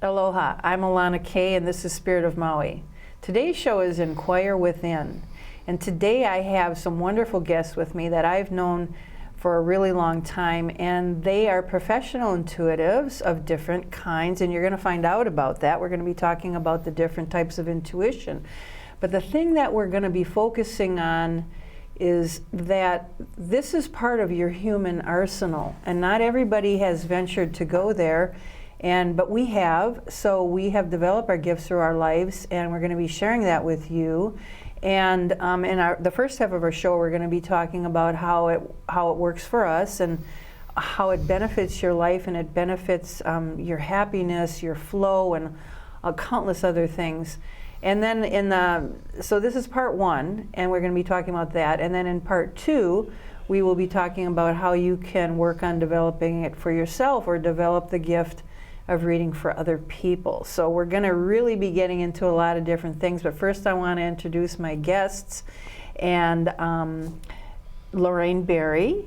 Aloha, I'm Alana Kay and this is Spirit of Maui. Today's show is Inquire Within. And today I have some wonderful guests with me that I've known for a really long time, and they are professional intuitives of different kinds, and you're going to find out about that. We're going to be talking about the different types of intuition. But the thing that we're going to be focusing on is that this is part of your human arsenal, and not everybody has ventured to go there. But we have, so we have developed our gifts through our lives, and we're going to be sharing that with you. And in the first half of our show, we're going to be talking about how it works for us and how it benefits your life, and it benefits your happiness, your flow, and countless other things. And then so this is part one, and we're going to be talking about that. And then in part two, we will be talking about how you can work on developing it for yourself or develop the gift of reading for other people. So we're going to really be getting into a lot of different things, but first I want to introduce my guests. And Lorraine, Barrie,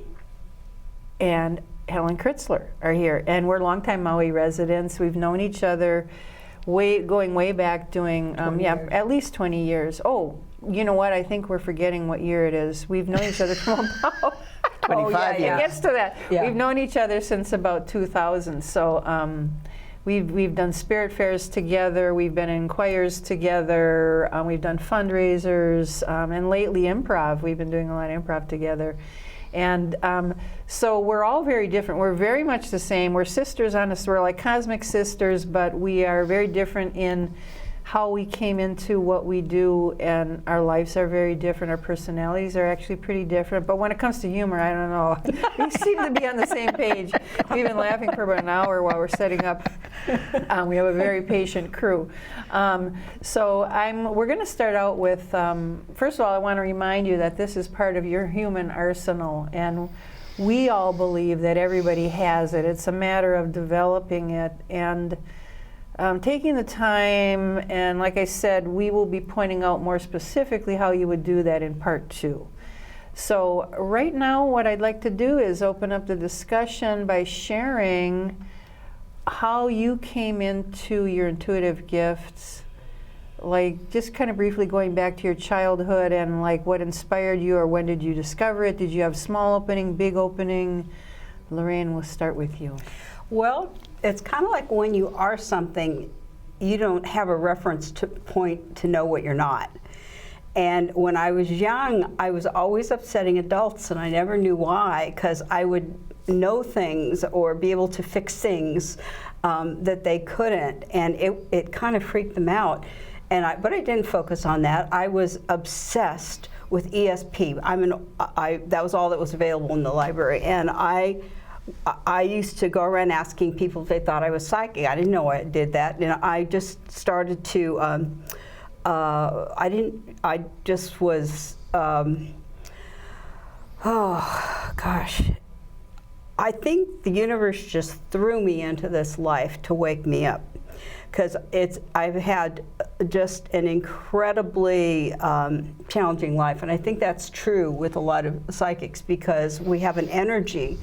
and Helen Kritzler are here, and we're longtime Maui residents. We've known each other going way back, doing at least 20 years. Oh, you know what? I think we're forgetting what year it is. We've known each other from about 25 years. It gets to that. Yeah. We've known each other since about 2000. So we've done spirit fairs together. We've been in choirs together. We've done fundraisers, and lately improv. We've been doing a lot of improv together. And so we're all very different. We're very much the same. We're sisters on us. We're like cosmic sisters, but we are very different in how we came into what we do, and our lives are very different. Our personalities are actually pretty different. But when it comes to humor, I don't know. We seem to be on the same page. We've been laughing for about an hour while we're setting up. We have a very patient crew. So we're going to start out with, first of all, I want to remind you that this is part of your human arsenal, and we all believe that everybody has it. It's a matter of developing it and taking the time, and like I said, we will be pointing out more specifically how you would do that in part two. So right now what I'd like to do is open up the discussion by sharing how you came into your intuitive gifts, like just kind of briefly going back to your childhood and like what inspired you, or when did you discover it? Did you have small opening, big opening? Lorraine, we'll start with you. Well, it's kind of like when you are something, you don't have a reference point to know what you're not. And when I was young, I was always upsetting adults, and I never knew why, because I would know things or be able to fix things that they couldn't, and it kind of freaked them out. But I didn't focus on that. I was obsessed with ESP. That was all that was available in the library, and I used to go around asking people if they thought I was psychic. I didn't know I did that, and I just started to. I just was. Oh gosh. I think the universe just threw me into this life to wake me up, because I've had just an incredibly challenging life, and I think that's true with a lot of psychics, because we have an energy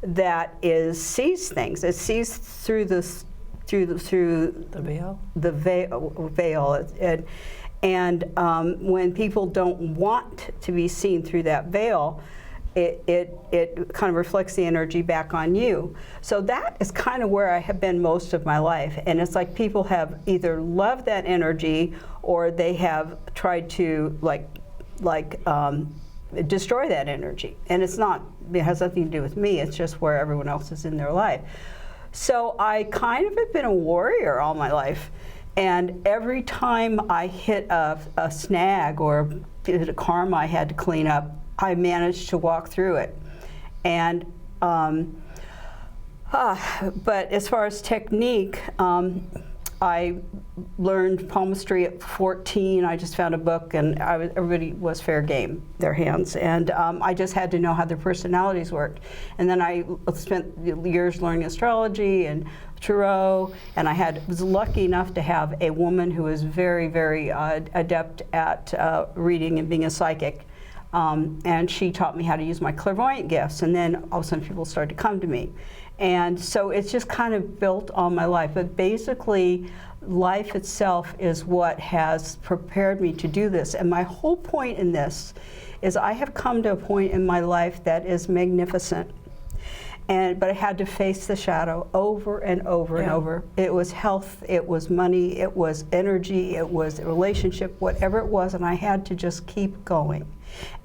that sees things. It sees through the veil. The veil. And when people don't want to be seen through that veil, it kind of reflects the energy back on you. So that is kind of where I have been most of my life. And it's like people have either loved that energy, or they have tried to destroy that energy. And it has nothing to do with me, it's just where everyone else is in their life. So I kind of have been a warrior all my life. And every time I hit a snag or did a karma I had to clean up, I managed to walk through it. And but as far as technique, I learned palmistry at 14. I just found a book, and everybody was fair game, their hands. And I just had to know how their personalities worked. And then I spent years learning astrology and tarot, and I was lucky enough to have a woman who was very, very adept at reading and being a psychic. And she taught me how to use my clairvoyant gifts, and then all of a sudden people started to come to me. And so it's just kind of built on my life. But basically, life itself is what has prepared me to do this. And my whole point in this is I have come to a point in my life that is magnificent. But I had to face the shadow over and over and over. It was health, it was money, it was energy, it was a relationship, whatever it was, and I had to just keep going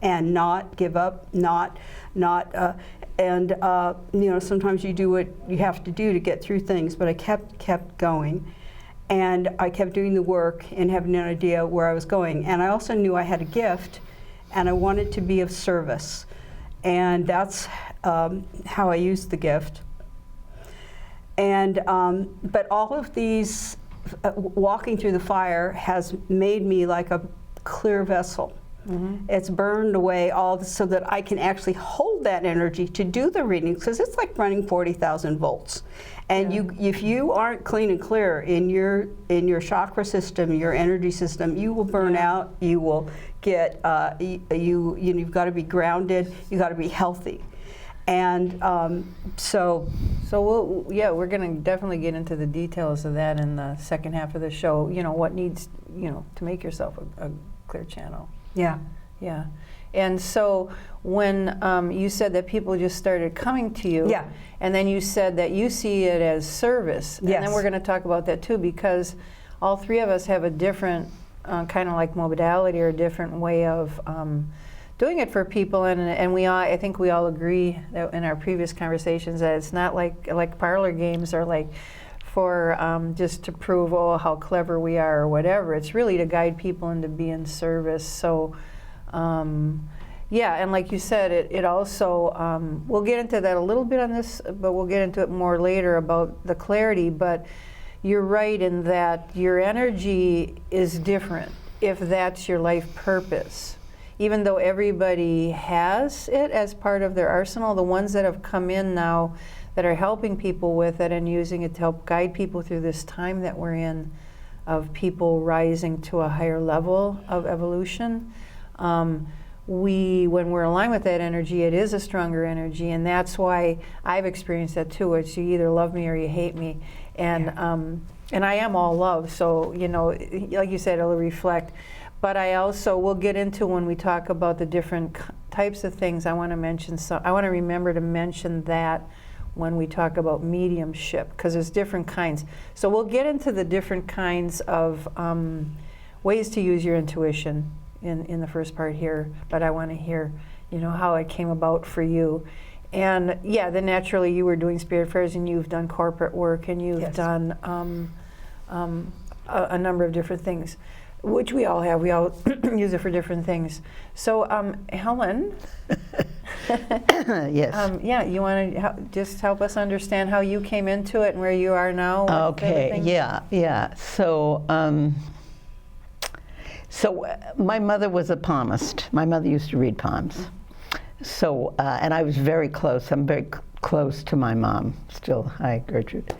and not give up, you know, sometimes you do what you have to do to get through things, but I kept going. And I kept doing the work and having an idea where I was going. And I also knew I had a gift, and I wanted to be of service. And that's how I used the gift. And but all of these, walking through the fire has made me like a clear vessel. Mm-hmm. It's burned away all so that I can actually hold that energy to do the readings, because it's like running 40,000 volts. And if you aren't clean and clear in your chakra system, your energy system, you will burn out. You will get you've got to be grounded. You got to be healthy. And so we're going to definitely get into the details of that in the second half of the show. You know, what needs, you know, to make yourself a clear channel. Yeah. Yeah. And so when you said that people just started coming to you, and then you said that you see it as service, and then we're going to talk about that too, because all three of us have a different kind of like modality or a different way of doing it for people, and we all, I think we all agree that in our previous conversations that it's not like parlor games or like for just to prove how clever we are or whatever. It's really to guide people into being service. So and like you said, it also we'll get into that a little bit on this, but we'll get into it more later about the clarity. But you're right in that your energy is different if that's your life purpose. Even though everybody has it as part of their arsenal, the ones that have come in now that are helping people with it and using it to help guide people through this time that we're in of people rising to a higher level of evolution, when we're aligned with that energy, it is a stronger energy, and that's why I've experienced that too. It's you either love me or you hate me, and I am all love, so, you know, like you said, it'll reflect. But I also, we'll get into when we talk about the different types of things. I want to mention, so I want to remember to mention that when we talk about mediumship, because there's different kinds. So we'll get into the different kinds of ways to use your intuition in the first part here, but I want to hear, you know, how it came about for you. And then naturally you were doing spirit fairs, and you've done corporate work, and you've done a number of different things, which we all have. We all use it for different things. So, Helen, yes. You want to just help us understand how you came into it and where you are now? Okay. Yeah. So my mother was a palmist. My mother used to read palms. So, and I was very close. I'm very close to my mom still. Hi, Gertrude.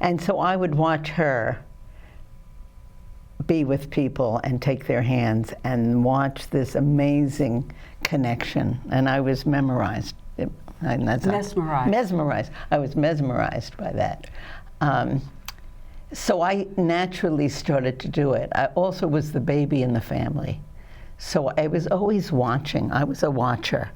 And so I would watch her be with people and take their hands and watch this amazing connection. And I was mesmerized. Mesmerized. I was mesmerized by that. So I naturally started to do it. I also was the baby in the family. So I was always watching. I was a watcher.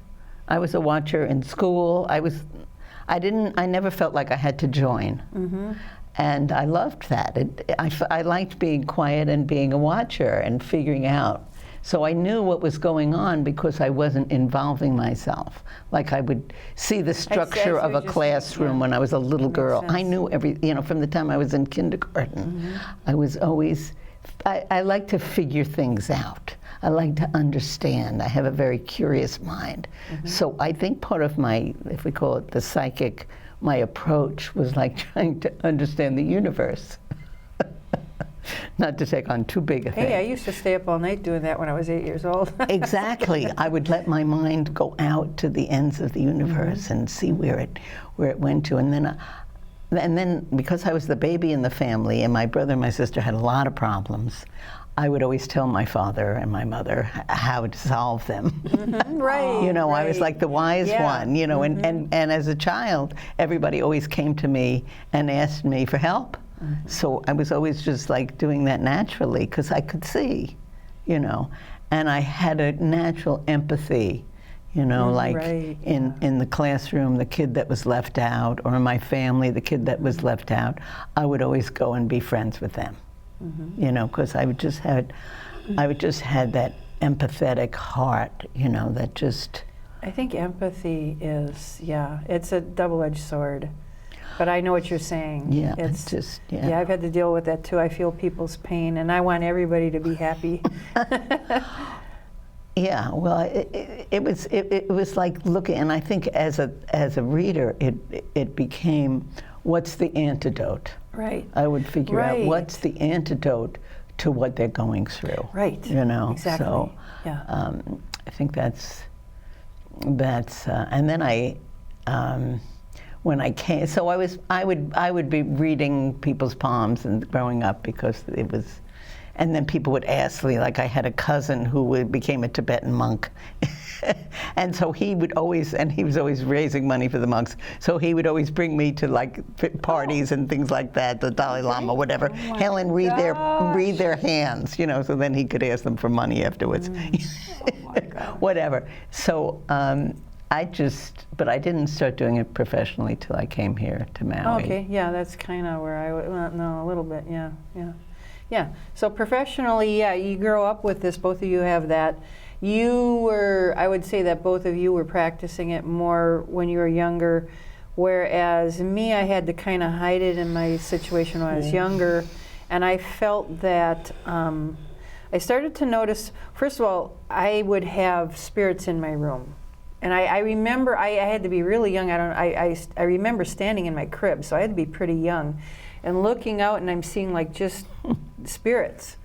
I was a watcher in school. I never felt like I had to join. Mm-hmm. And I loved that. I liked being quiet and being a watcher and figuring out. So I knew what was going on because I wasn't involving myself. Like I would see the structure of a classroom when I was a little girl. I knew from the time I was in kindergarten. Mm-hmm. I was always, I like to figure things out. I like to understand. I have a very curious mind. Mm-hmm. So I think part of my, if we call it the psychic, my approach was like trying to understand the universe. Not to take on too big a thing. Hey, I used to stay up all night doing that when I was 8 years old. Exactly. I would let my mind go out to the ends of the universe and see where it went to. And then because I was the baby in the family and my brother and my sister had a lot of problems, I would always tell my father and my mother how to solve them. Right. You know, I was right. like the wise Yeah. one, you know, and as a child, everybody always came to me and asked me for help. So I was always just like doing that naturally because I could see, you know, and I had a natural empathy, you know, like right, in the classroom, the kid that was left out, or in my family, the kid that was left out, I would always go and be friends with them, you know, because I would just had that empathetic heart, you know, that just. I think empathy is, yeah, it's a double-edged sword. But I know what you're saying. Yeah, it's just, yeah. Yeah, I've had to deal with that too. I feel people's pain, and I want everybody to be happy. Yeah, well, it was like looking, and I think as a reader, it became, what's the antidote? Right. I would figure out Right. what's the antidote to what they're going through. Right. You know. Exactly. So, yeah. I think that's, and then when I came, so I would be reading people's palms and growing up because it was, and then people would ask me, like I had a cousin who became a Tibetan monk, and so he would always, and he was always raising money for the monks, so he would always bring me to like parties and things like that, the Dalai Lama, whatever. Oh Helen, read their hands, you know, so then he could ask them for money afterwards. Whatever. So. But I didn't start doing it professionally till I came here to Maui. Okay, yeah, that's kind of where no, a little bit, yeah. So professionally, yeah, you grow up with this, both of you have that. I would say that both of you were practicing it more when you were younger, whereas me, I had to kind of hide it in my situation when I was younger, and I felt that I started to notice, first of all, I would have spirits in my room. And I remember, I had to be really young. I remember standing in my crib, so I had to be pretty young, and looking out, and I'm seeing like just spirits.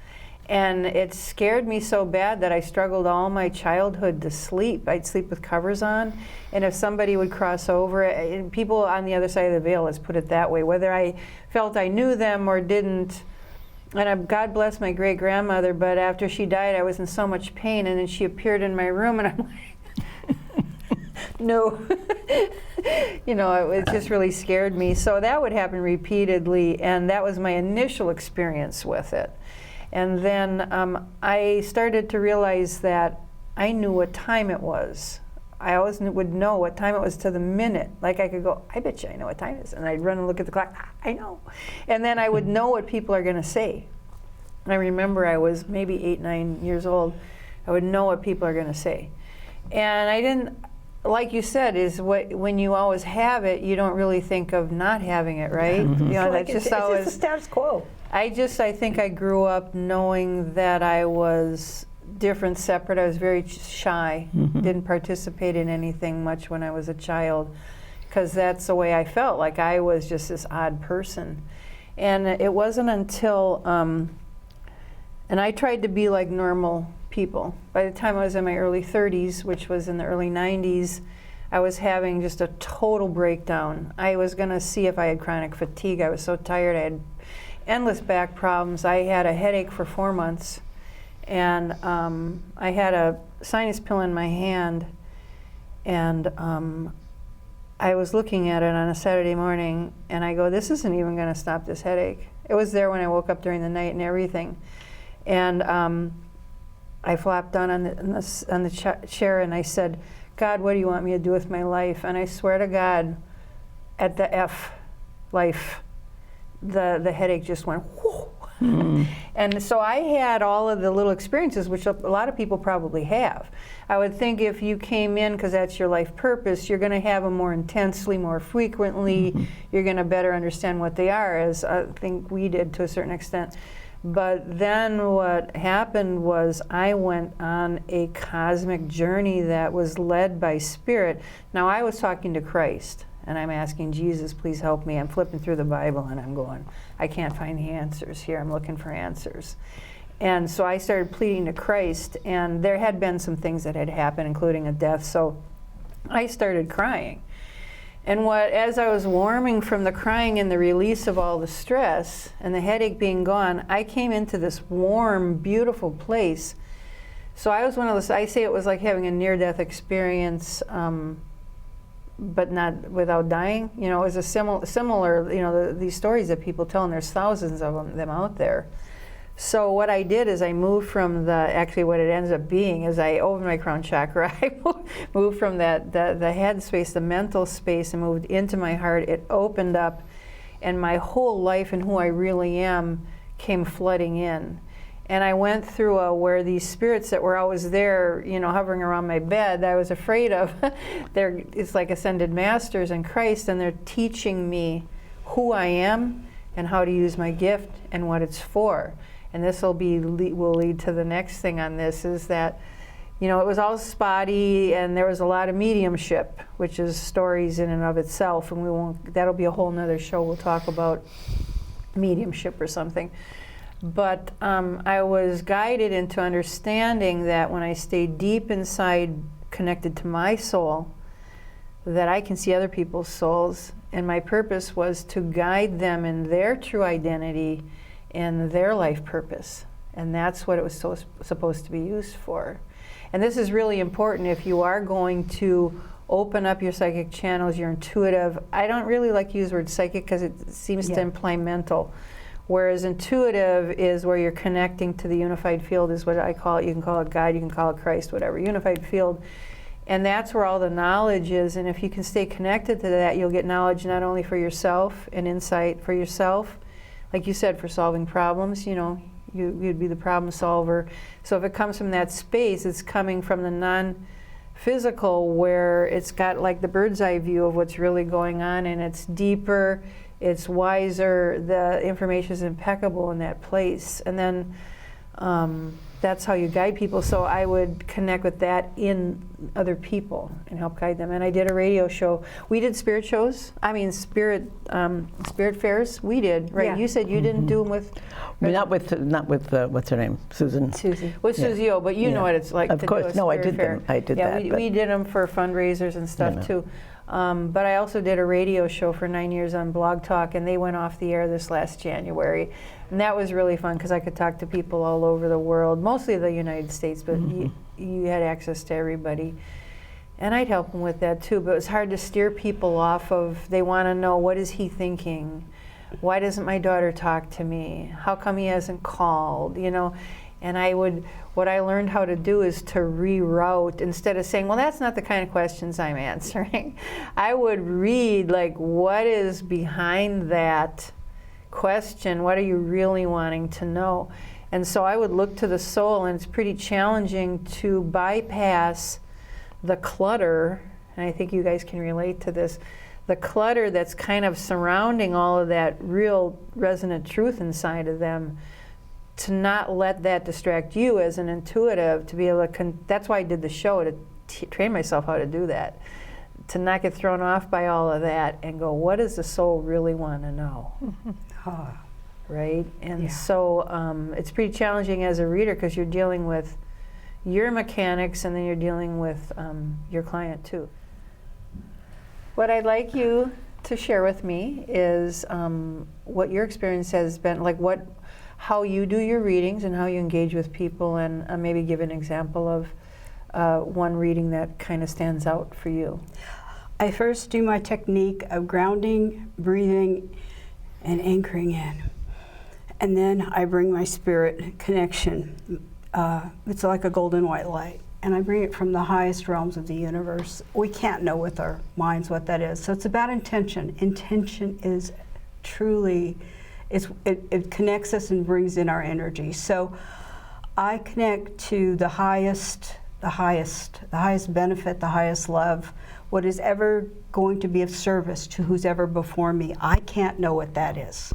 And it scared me so bad that I struggled all my childhood to sleep. I'd sleep with covers on, and if somebody would cross over, people on the other side of the veil, let's put it that way, whether I felt I knew them or didn't. And God bless my great-grandmother, but after she died, I was in so much pain, and then she appeared in my room, and I'm like, no. You know, it just really scared me. So that would happen repeatedly, and that was my initial experience with it. And then I started to realize that I knew what time it was. I always would know what time it was to the minute. Like I could go, I bet you I know what time it is. And I'd run and look at the clock, I know. And then I would know what people are going to say. I remember I was maybe 8, 9 years old. I would know what people are going to say. And I didn't, like you said, when you always have it, you don't really think of not having it, right? You know, Like that's just it's always the status quo. I think I grew up knowing that I was different, separate. I was very shy, didn't participate in anything much when I was a child, because that's the way I felt, like I was just this odd person. And it wasn't until, and I tried to be like normal people. By the time I was in my early 30s, which was in the early 90s, I was having just a total breakdown. I was going to see if I had chronic fatigue. I was so tired. I had endless back problems. I had a headache for 4 months, and I had a sinus pill in my hand, and I was looking at it on a Saturday morning, and I go, this isn't even going to stop this headache. It was there when I woke up during the night and everything. And I flopped down on the chair, and I said, God, what do you want me to do with my life? And I swear to God, at the F, life, the headache just went whoo. And so I had all of the little experiences, which a lot of people probably have. I would think if you came in, because that's your life purpose, you're going to have them more intensely, more frequently. You're going to better understand what they are, as I think we did to a certain extent. But then what happened was I went on a cosmic journey that was led by Spirit. Now I was talking to Christ, and I'm asking Jesus, please help me. I'm flipping through the Bible, and I'm going, I can't find the answers here. I'm looking for answers. And so I started pleading to Christ, and there had been some things that had happened, including a death, so I started crying. And as I was warming from the crying and the release of all the stress and the headache being gone, I came into this warm, beautiful place. So I was one of those, I say it was like having a near-death experience, but not without dying. You know, it was a similar, you know, these stories that people tell, and there's thousands of them out there. So what I did is I moved from actually what it ends up being is I opened my crown chakra. I moved from the head space, the mental space, and moved into my heart. It opened up, and my whole life and who I really am came flooding in. And I went through where these spirits that were always there, you know, hovering around my bed, that I was afraid of. It's like ascended masters in Christ, and they're teaching me who I am and how to use my gift and what it's for. And this will lead to the next thing on this, is that, you know, it was all spotty, and there was a lot of mediumship, which is stories in and of itself, and that'll be a whole nother show. We'll talk about mediumship or something. But I was guided into understanding that when I stay deep inside, connected to my soul, that I can see other people's souls, and my purpose was to guide them in their true identity and their life purpose. And that's what it was supposed to be used for. And this is really important if you are going to open up your psychic channels, your intuitive. I don't really like to use the word psychic because it seems to imply mental. Whereas intuitive is where you're connecting to the unified field, is what I call it. You can call it God, you can call it Christ, whatever, unified field. And that's where all the knowledge is. And if you can stay connected to that, you'll get knowledge not only for yourself and insight for yourself, like you said, for solving problems, you know, you'd be the problem solver. So if it comes from that space, it's coming from the non-physical, where it's got like the bird's eye view of what's really going on, and it's deeper, it's wiser, the information is impeccable in that place. And then that's how you guide people. So I would connect with that in other people and help guide them. And I did a radio show. We did spirit shows. I mean, spirit fairs. We did, right? Yeah. You said you didn't do them with. Not with what's her name, Susan. Susie. With Susie O. But you know what it's like. Of course, no, I did fair. them. I did that. Yeah, we did them for fundraisers and stuff too. But I also did a radio show for 9 years on Blog Talk, and they went off the air this last January. And that was really fun because I could talk to people all over the world, mostly the United States, but you had access to everybody. And I'd help them with that too, but it was hard to steer people off of, they want to know, what is he thinking? Why doesn't my daughter talk to me? How come he hasn't called? You know, and what I learned how to do is to reroute, instead of saying, well, that's not the kind of questions I'm answering. I would read, like, what is behind that question? What are you really wanting to know? And so I would look to the soul, and it's pretty challenging to bypass the clutter, and I think you guys can relate to this, the clutter that's kind of surrounding all of that real resonant truth inside of them, to not let that distract you as an intuitive, to be able to, that's why I did the show, to train myself how to do that, to not get thrown off by all of that and go, what does the soul really want to know? Right? And so it's pretty challenging as a reader, because you're dealing with your mechanics, and then you're dealing with your client too. What I'd like you to share with me is what your experience has been, like how you do your readings and how you engage with people, and maybe give an example of one reading that kind of stands out for you. I first do my technique of grounding, breathing, and anchoring in. And then I bring my spirit connection. It's like a golden white light. And I bring it from the highest realms of the universe. We can't know with our minds what that is. So it's about intention. Intention is truly, it connects us and brings in our energy. So I connect to the highest benefit, the highest love, what is ever going to be of service to who's ever before me. I can't know what that is.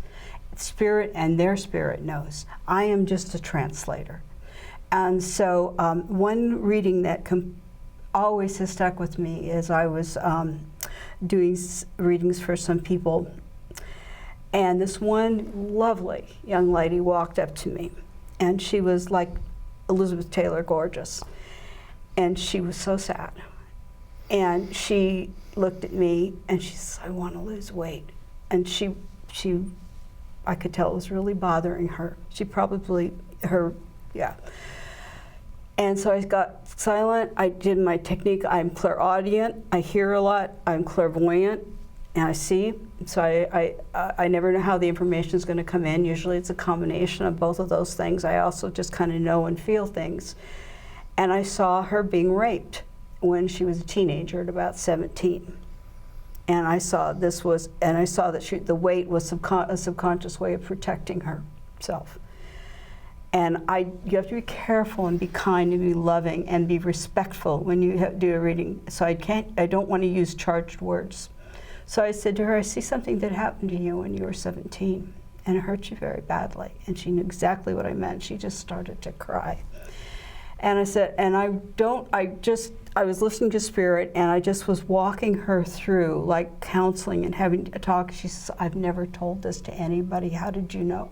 Spirit and their spirit knows. I am just a translator. And so one reading that always has stuck with me is I was doing readings for some people, and this one lovely young lady walked up to me, and she was like Elizabeth Taylor gorgeous, and she was so sad. And she looked at me and she said, I want to lose weight. And I could tell it was really bothering her. Yeah. And so I got silent. I did my technique. I'm clairaudient. I hear a lot. I'm clairvoyant, and I see. So I never know how the information is going to come in. Usually it's a combination of both of those things. I also just kind of know and feel things. And I saw her being raped when she was a teenager at about 17. And I saw that the weight was a subconscious way of protecting herself. And you have to be careful and be kind and be loving and be respectful when you do a reading. So I don't want to use charged words. So I said to her, I see something that happened to you when you were 17, and it hurt you very badly. And she knew exactly what I meant. She just started to cry. And I said, and I was listening to Spirit, and I just was walking her through, like counseling and having a talk. She says, I've never told this to anybody. How did you know?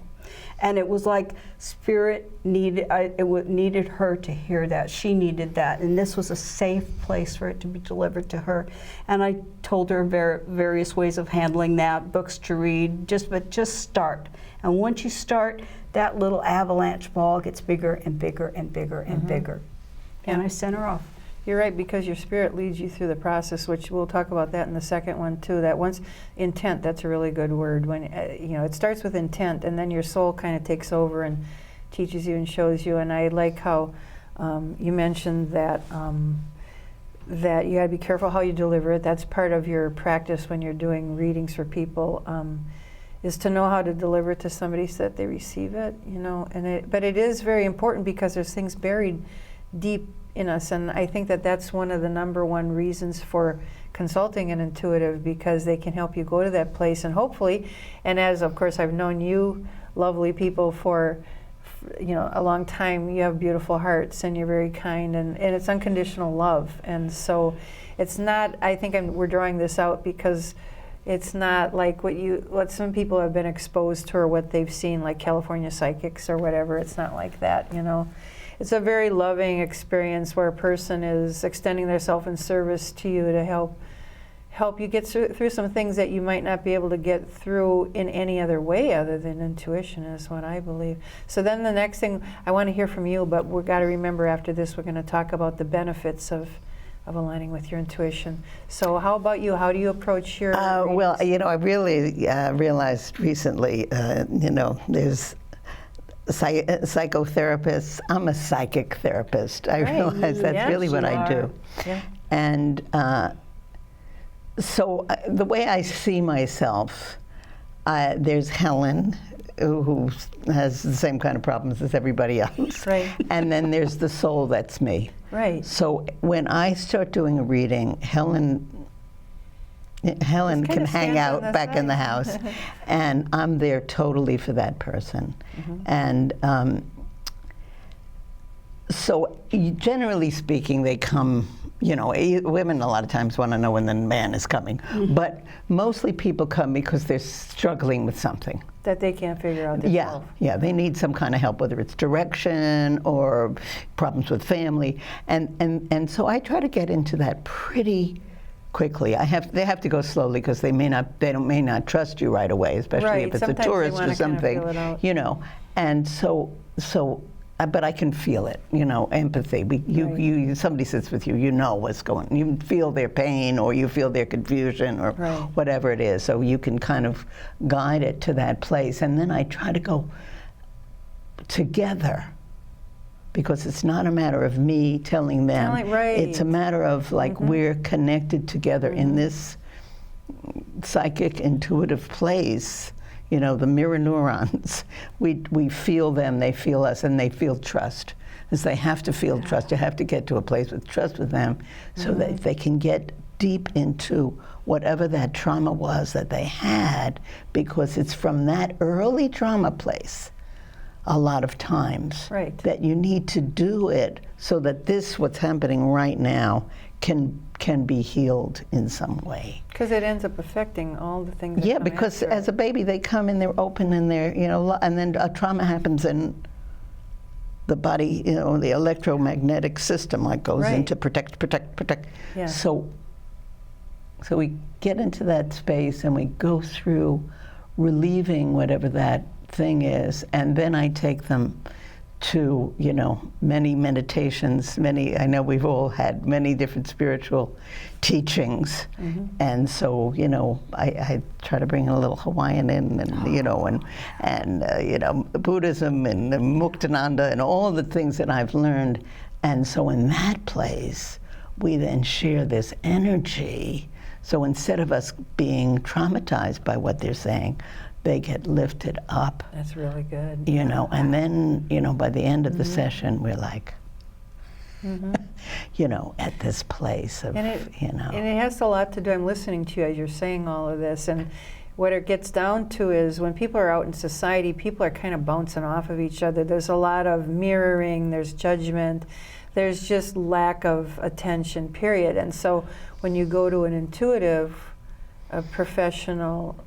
And it was like Spirit needed her to hear that. She needed that. And this was a safe place for it to be delivered to her. And I told her various ways of handling that, books to read, but just start. And once you start, that little avalanche ball gets bigger and bigger and bigger and bigger. And I sent her off. You're right, because your spirit leads you through the process, which we'll talk about that in the second one too. That once intent, that's a really good word. When it starts with intent, and then your soul kind of takes over and teaches you and shows you. And I like how you mentioned that that you got to be careful how you deliver it. That's part of your practice when you're doing readings for people. Is to know how to deliver it to somebody so that they receive it. But it is very important because there's things buried deep in us, and I think that that's one of the number one reasons for consulting an intuitive, because they can help you go to that place, and hopefully, and as of course I've known you lovely people for a long time, you have beautiful hearts and you're very kind, and it's unconditional love. And so it's not, I think we're drawing this out because it's not like what some people have been exposed to or what they've seen, like California psychics or whatever. It's not like that, It's a very loving experience where a person is extending themselves in service to you to help you get through some things that you might not be able to get through in any other way other than intuition, is what I believe. So then the next thing, I want to hear from you, but we've got to remember after this we're going to talk about the benefits of aligning with your intuition. So how about you? How do you approach your well, I really realized recently, there's psychotherapists. I'm a psychic therapist. I realize that's really what I do. Yeah. And so the way I see myself, there's Helen, who has the same kind of problems as everybody else. Right. And then there's the soul that's me. Right. So when I start doing a reading, Helen can hang out back in the house, and I'm there totally for that person. And so generally speaking, they come, women a lot of times want to know when the man is coming, but mostly people come because they're struggling with something that they can't figure out themselves. Yeah, they need some kind of help, whether it's direction or problems with family, and so I try to get into that pretty quickly. They have to go slowly because they may not trust you right away, especially if it's sometimes a tourist or something, kind of feel it out. And so but I can feel it, empathy. Somebody sits with you, what's going. You feel their pain, or you feel their confusion, or whatever it is. So you can kind of guide it to that place, and then I try to go together, because it's not a matter of me telling them. It's a matter of we're connected together in this psychic, intuitive place. The mirror neurons, we feel them, they feel us, and they feel trust. Because they have to feel trust. You have to get to a place with trust with them so that they can get deep into whatever that trauma was that they had, because it's from that early trauma place a lot of times that you need to do it so that what's happening right now can be healed in some way. Because it ends up affecting all the things. Yeah, because as a baby they come and they're open and they're, and then a trauma happens and the body, the electromagnetic system goes into protect. Yeah. So So we get into that space and we go through relieving whatever that thing is, and then I take them to, you know, many meditations, I know we've all had many different spiritual teachings, and so, you know, I try to bring a little Hawaiian in, and, you know, and you know, Buddhism and Muktananda and all the things that I've learned, and so in that place, we then share this energy, so instead of us being traumatized by what they're saying, they get lifted up. That's really good. You know, and then, you know, by the end of the session, we're like, you know, at this place of, you know. And it has a lot to do, I'm listening to you as you're saying all of this, and what it gets down to is when people are out in society, people are kind of bouncing off of each other. There's a lot of mirroring, there's judgment, there's just lack of attention, period. And so when you go to an intuitive, a professional,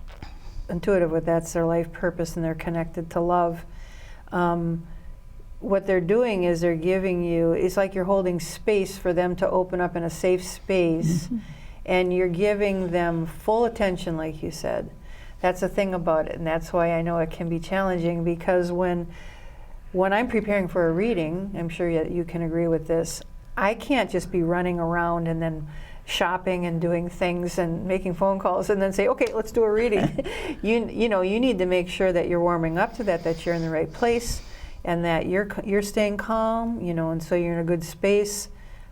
intuitive, with that's their life purpose and they're connected to love, what they're doing is they're giving you, it's like you're holding space for them to open up in a safe space, and you're giving them full attention, like you said. That's the thing about it, and that's why I know it can be challenging, because when I'm preparing for a reading, I'm sure you can agree with this, I can't just be running around and then shopping and doing things and making phone calls and then say, okay, let's do a reading. You know, you need to make sure that you're warming up to that you're in the right place, and that you're staying calm, you know, and so you're in a good space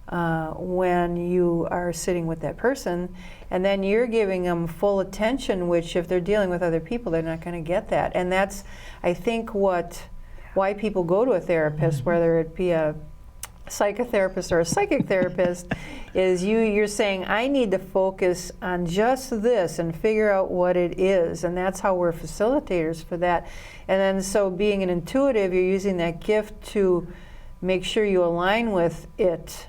when you are sitting with that person, and then you're giving them full attention, which if they're dealing with other people, they're not going to get that. And that's, I think, why people go to a therapist, whether it be a psychotherapist or a psychic therapist, is you're saying, I need to focus on just this and figure out what it is, and that's how we're facilitators for that. And then so being an intuitive, you're using that gift to make sure you align with it.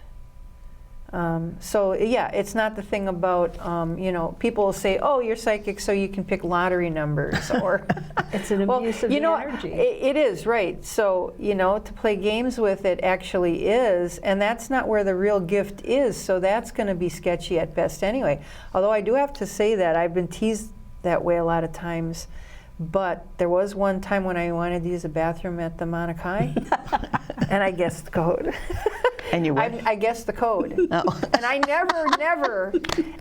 So yeah, it's not the thing about, you know, people will say, oh, you're psychic so you can pick lottery numbers, or it's an abuse of you know, energy. It is, right. So, you know, to play games with it actually is, and that's not where the real gift is, so that's going to be sketchy at best anyway. Although I do have to say that I've been teased that way a lot of times, but there was one time when I wanted to use a bathroom at the Mauna Kea, and I guessed the code. And you what? I guessed the code. Oh. And I never,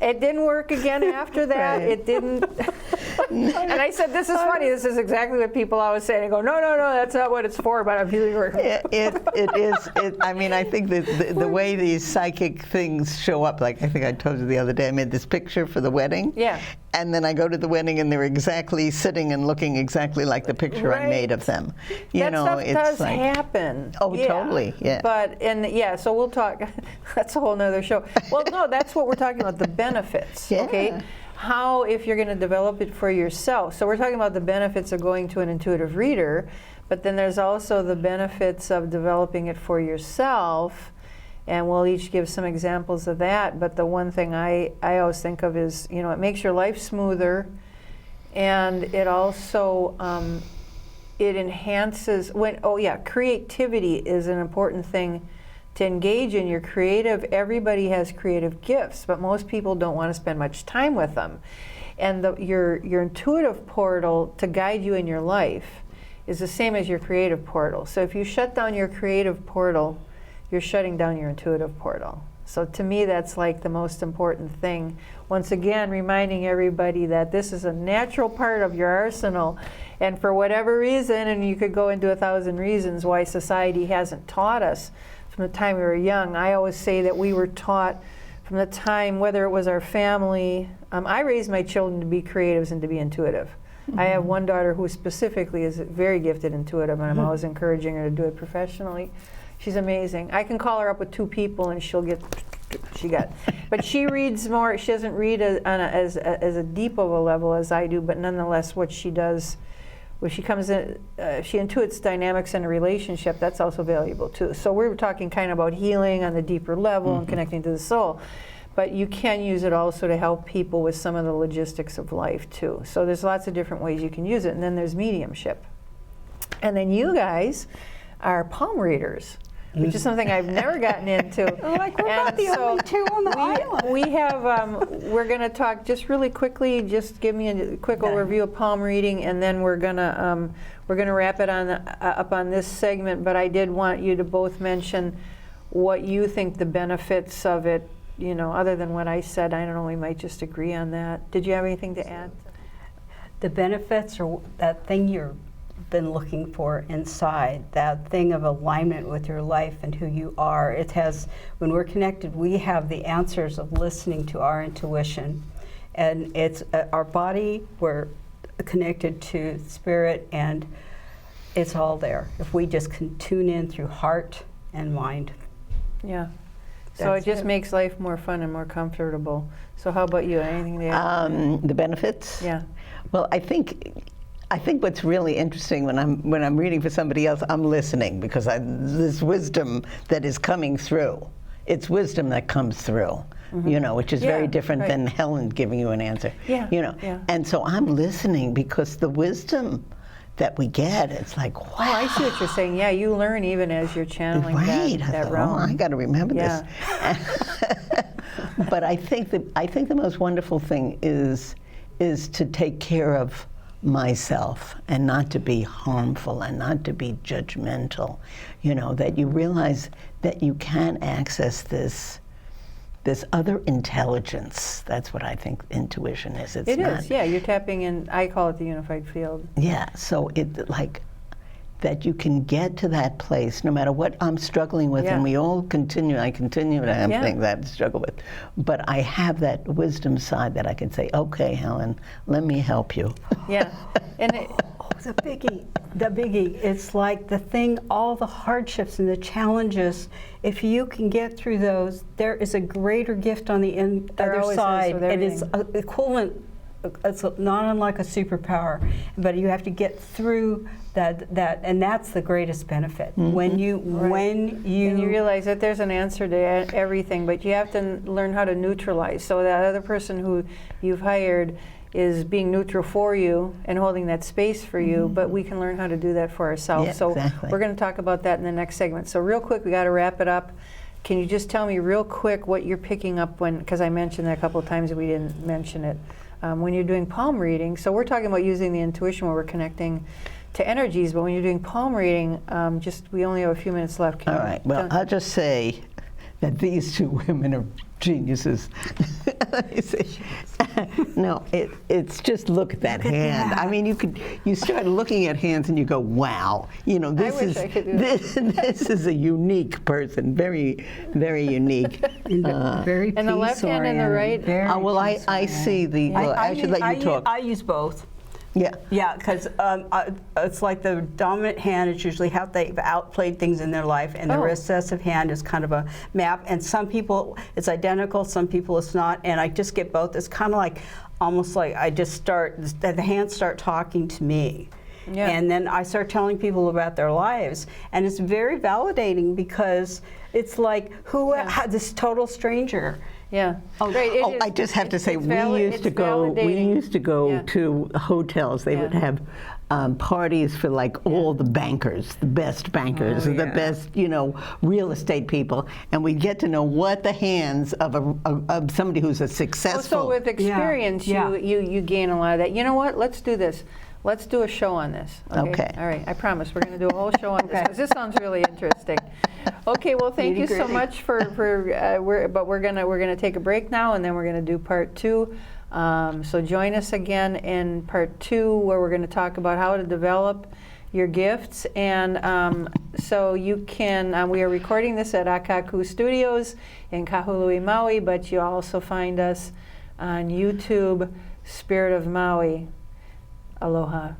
it didn't work again after that. Right. It didn't. And I said, this is funny. This is exactly what people always say. And I go, no, that's not what it's for, but I'm really working. It is. I mean, I think that the way these psychic things show up, like I think I told you the other day, I made this picture for the wedding. Yeah. And then I go to the wedding and they're exactly sitting and looking exactly like the picture I made of them. You that know, stuff it's does like, happen. Oh, yeah. totally, yeah. But, so we'll talk, that's a whole nother show. Well, no, that's what we're talking about, the benefits, Yeah. okay? How, if you're going to develop it for yourself. So we're talking about the benefits of going to an intuitive reader, but then there's also the benefits of developing it for yourself. And we'll each give some examples of that. But the one thing I always think of is, you know, it makes your life smoother, and it also it enhances creativity is an important thing to engage in. Your creative. Everybody has creative gifts, but most people don't want to spend much time with them. And your intuitive portal to guide you in your life is the same as your creative portal. So if you shut down your creative portal, you're shutting down your intuitive portal. So to me, that's like the most important thing. Once again, reminding everybody that this is a natural part of your arsenal, and for whatever reason, and you could go into 1,000 reasons why society hasn't taught us from the time we were young. I always say that we were taught from the time, whether it was our family, I raised my children to be creatives and to be intuitive. Mm-hmm. I have one daughter who specifically is very gifted intuitive, and I'm always encouraging her to do it professionally. She's amazing. I can call her up with 2 people and she'll get, but she reads more. She doesn't read as a deep of a level as I do, but nonetheless what she does, when she comes in, she intuits dynamics in a relationship, that's also valuable too. So we're talking kind of about healing on the deeper level and connecting to the soul. But you can use it also to help people with some of the logistics of life too. So there's lots of different ways you can use it. And then there's mediumship. And then you guys are palm readers. which is something I've never gotten into. Like we're not the only two on the island. We have, we're going to talk just really quickly, just give me a quick overview of palm reading, and then we're going to wrap it on up on this segment, but I did want you to both mention what you think the benefits of it, you know, other than what I said. I don't know, we might just agree on that. Did you have anything to add? The benefits are that thing you've been looking for inside, that thing of alignment with your life and who you are. It has, when we're connected, we have the answers of listening to our intuition. And it's our body, we're connected to spirit, and it's all there if we just can tune in through heart and mind. Yeah. So it just makes life more fun and more comfortable. So how about you? Anything to add? The benefits? Yeah. Well, I think what's really interesting when I'm reading for somebody else, I'm listening, because this wisdom that is coming through. It's wisdom that comes through, you know, which is very different than Helen giving you an answer. Yeah. You know, and so I'm listening because the wisdom that we get, it's like, wow. Oh, I see what you're saying. Yeah, you learn even as you're channeling that realm. Oh, I got to remember this. But I think the most wonderful thing is to take care of myself and not to be harmful and not to be judgmental. You know, that you realize that you can access this other intelligence. That's what I think intuition is. It is, yeah. You're tapping in, I call it the unified field. Yeah, so it like that you can get to that place no matter what I'm struggling with, and we all continue to have things that I struggle with. But I have that wisdom side that I can say, okay, Helen, let me help you. Yeah. And the biggie, it's like the thing, all the hardships and the challenges, if you can get through those, there is a gretter gift on the other side. It is equivalent, it's not unlike a superpower, but you have to get through that, and that's the greatest benefit. When you realize that there's an answer to everything, but you have to learn how to neutralize. So that other person who you've hired is being neutral for you and holding that space for you, but we can learn how to do that for ourselves. Yeah, so exactly. We're going to talk about that in the next segment. So real quick, we got to wrap it up. Can you just tell me real quick what you're picking up when, because I mentioned that a couple of times and we didn't mention it, when you're doing palm reading. So we're talking about using the intuition where we're connecting to energies, but when you're doing palm reading, we only have a few minutes left. All right, well, I'll just say that these two women are geniuses. No, it's just look at that hand. I mean, you start looking at hands and you go, wow, you know, this is a unique person, very, very unique. Very and the left hand and the right. Well, I see the. Well, I should let you talk. I use both. Yeah. Yeah, because it's like the dominant hand is usually how they've outplayed things in their life, and the recessive hand is kind of a map. And some people it's identical, some people it's not. And I just get both. It's kind of like almost like I just start, the hands start talking to me. Yeah. And then I start telling people about their lives, and it's very validating because it's like this total stranger. Yeah. I just have to say, we used to go to hotels. They would have parties for like all the bankers, the best bankers, the best, you know, real estate people, and we get to know what the hands of somebody who's a successful. So with experience, you gain a lot of that. You know what? Let's do this. Let's do a show on this. Okay. All right. I promise we're going to do a whole show on this because this sounds really interesting. Okay. Well, thank you so much but we're gonna take a break now, and then we're gonna do part 2. So join us again in part 2, where we're going to talk about how to develop your gifts. And so you can. We are recording this at Akaku Studios in Kahului, Maui, but you also find us on YouTube, Spirit of Maui. Aloha.